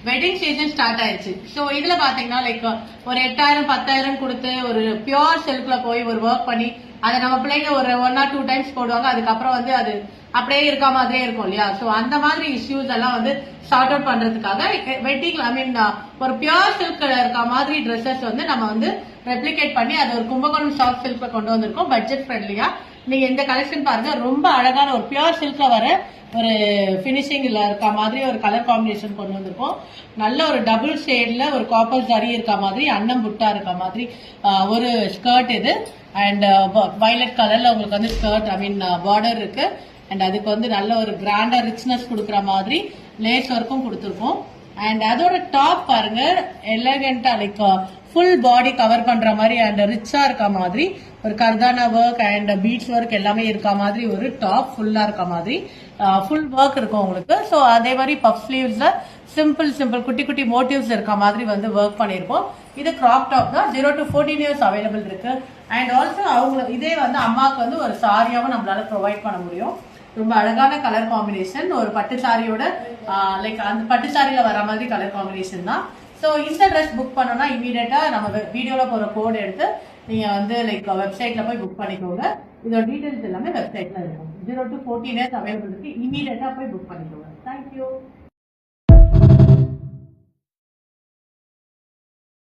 Wedding season start ஆயிடுச்சு. So இதுல பாத்தீங்கன்னா லைக் ஒரு 8000 10,000 கொடுத்து ஒரு பியோர் சில்க்ல போய் ஒரு ஒர்க் பண்ணி அதை நம்ம பிள்ளைங்க ஒரு 1 or 2 டைம்ஸ் போடுவாங்க. அதுக்கப்புறம் வந்து அது அப்படியே இருக்க மாதிரியே இருக்கும் இல்லையா? ஸோ அந்த மாதிரி இஷ்யூஸ் எல்லாம் வந்து சார்ட் அவுட் பண்றதுக்காக வெட்டிங் ஐ மீன் ஒரு பியோர் சில்க் இருக்க மாதிரி ட்ரெஸ்ஸஸ் வந்து நம்ம வந்து ரெப்ளிகேட் பண்ணி அது ஒரு கும்பகோணம் சாஃப்ட் சில்க்ல கொண்டு வந்திருக்கோம். பட்ஜெட் ஃப்ரெண்ட்லியா நீங்க இந்த கலெக்ஷன் பாருங்க. ரொம்ப அழகான ஒரு பியோர் சில்க்ல வர ஒரு பினிஷிங்ல இருக்க மாதிரி ஒரு கலர் காம்பினேஷன் கொண்டு வந்திருக்கோம். நல்ல ஒரு டபுள் ஷேட்ல ஒரு காப்பர் ஜரி இருக்க மாதிரி அன்னம் புட்டா இருக்க மாதிரி ஒரு ஸ்கர்ட் இது. அண்ட் வயலட் கலர்ல உங்களுக்கு வந்து ஸ்கர்ட் ஐ மீன் பார்டர் இருக்கு. அண்ட் அதுக்கு வந்து நல்ல ஒரு கிராண்டா ரிச்னஸ் கொடுக்குற மாதிரி லேஸ் ஒர்க்கும் கொடுத்துருக்கோம். அண்ட் அதோட டாப் பாருங்க எலகண்டா லைக் ஃபுல் பாடி கவர் பண்ற மாதிரி அண்ட் ரிச்சா இருக்க மாதிரி ஒரு கர்தானா ஒர்க் அண்ட் பீட்ஸ் ஒர்க் எல்லாமே இருக்க மாதிரி ஒரு டாப் ஃபுல்லா இருக்க மாதிரி ஃபுல் ஒர்க் இருக்கும் உங்களுக்கு. ஸோ அதே மாதிரி பஃப் ஸ்லீவ்ஸ்ல சிம்பிள் குட்டி குட்டி மோட்டிவ்ஸ் இருக்க மாதிரி வந்து ஒர்க் பண்ணிருக்கோம். இது கிராப் டாப் தான். 0 to 14 இயர்ஸ் அவைலபிள் இருக்கு. அண்ட் ஆல்சோ அவங்க இதே வந்து அம்மாவுக்கு வந்து ஒரு சாரியாவும் நம்மளால ப்ரொவைட் பண்ண முடியும். ரொம்ப அழகான கலர் காம்பினேஷன். ஒரு பட்டு சாரியோட லைக் அந்த பட்டு சாரியில வர மாதிரி கலர் காம்பினேஷன் தான். ஸோ இந்த ட்ரெஸ் புக் பண்ணோம்னா இமீடியட்டா நம்ம வீடியோல போற கோட் எடுத்து நீங்க வந்து லைக் வெப்சைட்ல போய் புக் பண்ணிக்கோங்க. இதோட டீடைல்ஸ் எல்லாமே வெப்சைட்ல இருக்கும். 0 to 14 இயர்ஸ் அவைலபிள் இருக்கு. இமீடியட்டா போய் புக் பண்ணிக்கோங்க. தேங்க்யூ.